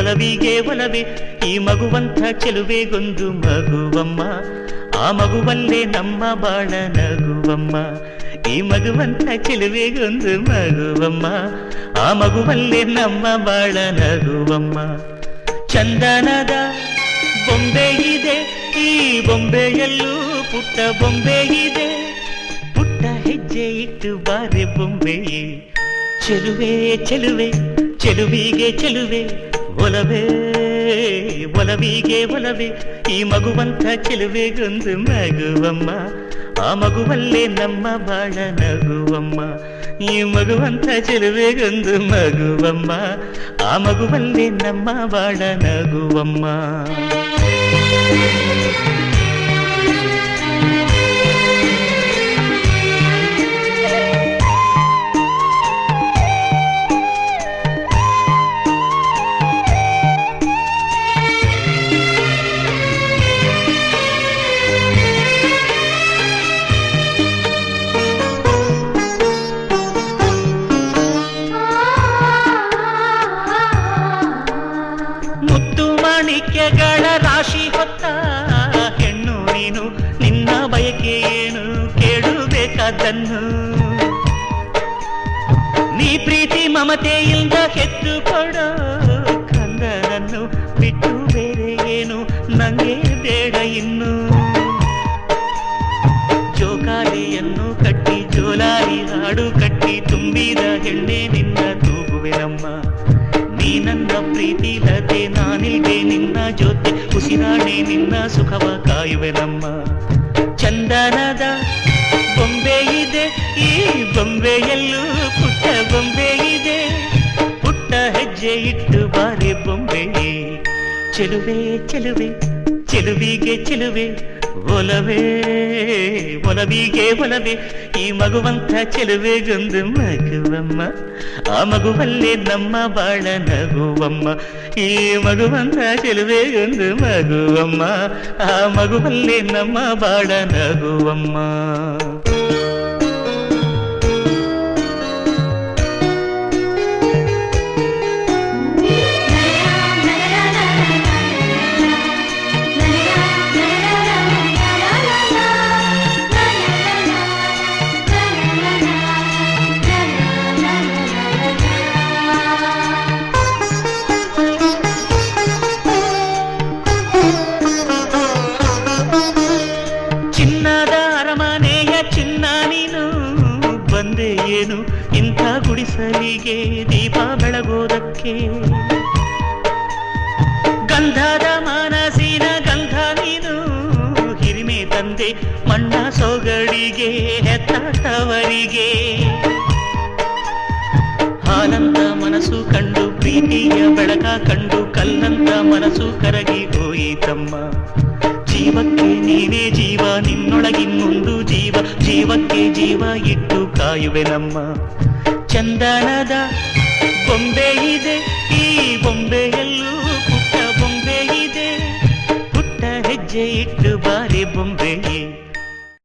ಒಲವಿಗೆ ಒಲವೇ ಈ ಮಗುವಂಥ ಚೆಲುವೆಗೊಂದು ಮಗುವಮ್ಮ, ಆ ಮಗುವಲ್ಲೇ ನಮ್ಮ ಬಾಳ ನಗುವಮ್ಮ. ಈ ಮಗುವಂಥ ಚೆಲುವೆಗೊಂದು ಮಗುವಮ್ಮ, ಆ ಮಗುವಲ್ಲೇ ನಮ್ಮ ಬಾಳ ನಗುವಮ್ಮ. ಚಂದನದ ಬೊಂಬೆ ಇದೆ, ಈ ಬೊಂಬೆಯಲ್ಲೂ ಪುಟ್ಟ ಬೊಂಬೆ ಇದೆ. ಪುಟ್ಟ ಹೆಜ್ಜೆ ಇಟ್ಟು ಬಾರೆ ಬೊಂಬೆಯೇ. ಚೆಲುವೆ ಚೆಲುವೆ ಚೆಲುವಿಗೆ ಚೆಲುವೆ ಒಲವೇ, ಒಲವಿಗೆ ಒಲವೇ ಈ ಮಗುವಂಥ ಚೆಲುವೆಗೊಂದು ಮಗುವಮ್ಮ, ಆ ಮಗುವಲ್ಲೇ ನಮ್ಮ ಬಾಳ ನಗುವಮ್ಮ. ಈ ಮಗುವಂಥ ಚೆಲುವೆಗೊಂದು ಮಗುವಮ್ಮ, ಆ ಮಗುವಲ್ಲೇ ನಮ್ಮ ಬಾಳ ನಗುವಮ್ಮ. ಮಾಣಿಕ್ಯಗಳ ರಾಶಿ ಹೊತ್ತ ಹೆಣ್ಣು ನೀನು, ನಿನ್ನ ಬಯಕೆ ಏನು ಕೇಳಬೇಕಾದನ್ನು. ನೀ ಪ್ರೀತಿ ಮಮತೆಯಿಂದ ಹೆತ್ತು ಕೊಡೋ ಕಂದನನ್ನು ಬಿಟ್ಟು ಬೇರೆ ಏನು ನಂಗೆ ಬೇಡ ಇನ್ನು. ಜೋಕಾಲಿಯನ್ನು ಕಟ್ಟಿ ಜೋಲಾರಿ ಹಾಡು ಕಟ್ಟಿ ತುಂಬಿದ ಹೆಣ್ಣೆ ನಿನ್ನ ತೂಗುವೆನಮ್ಮ. ನೀ ನನ್ನ ಪ್ರೀತಿ ಲತೆ, ನಾನಿಲ್ದೆ ನಿನ್ನ ಜೊತೆ ಉಸಿರಾಣೆ ನಿನ್ನ ಸುಖವ ಕಾಯುವೆನಮ್ಮ. ಚಂದನದ ಬೊಂಬೆ ಇದೆ, ಈ ಬೊಂಬೆಯಲ್ಲೂ ಪುಟ್ಟ ಬೊಂಬೆ ಇದೆ. ಪುಟ್ಟ ಹೆಜ್ಜೆ ಇಟ್ಟು ಬಾರೆ ಬೊಂಬೆಯೇ. ಚೆಲುವೆ ಚೆಲುವೆ ಚೆಲುವಿಗೆ ಚೆಲುವೆ ಒಲವೇ, ಒಲವಿಗೆ ಒಲವೇ ಈ ಮಗುವಂಥ ಚೆಲುವೆಗೊಂದು ಮಗುವಮ್ಮ, ಆ ಮಗುವಲ್ಲೇ ನಮ್ಮ ಬಾಳ ನಗುವಮ್ಮ. ಈ ಮಗುವಂಥ ಚೆಲುವೆಗೊಂದು ಮಗುವಮ್ಮ, ಆ ಮಗುವಲ್ಲೇ ನಮ್ಮ ಬಾಳ ನಗುವಮ್ಮ. ಏನು ಇಂಥ ಗುಡಿಸಲಿಗೆ ದೀಪ ಬೆಳಗೋದಕ್ಕೆ. ಗಂಧದ ಮನಸ್ಸಿನ ಗಂಧ ನೀನು, ಹಿರಿಮೆ ತಂದೆ ಮಣ್ಣ ಸೊಗಡಿಗೆ ಹೆತ್ತಾಟವರಿಗೆ. ಹಾಲಂತ ಮನಸ್ಸು ಕಂಡು ಪ್ರೀತಿಯ ಬೆಳಕ ಕಂಡು ಕಲ್ಲಂತ ಮನಸ್ಸು ಕರಗಿ ಹೋಯಿತಮ್ಮ. ಜೀವಕ್ಕೆ ನೀನೇ ಜೀವ, ನಿನ್ನೊಳಗಿನ್ನೊಂದು ಜೀವ, ಜೀವಕ್ಕೆ ಜೀವ ಇಟ್ಟು ಕಾಯುವೆನಮ್ಮ. ಚಂದನದ ಬೊಂಬೆ ಇದೆ, ಈ ಬೊಂಬೆಯಲ್ಲೂ ಪುಟ್ಟ ಬೊಂಬೆ ಇದೆ. ಪುಟ್ಟ ಹೆಜ್ಜೆ ಇಟ್ಟು ಬಾರೆ ಬೊಂಬೆಯೇ.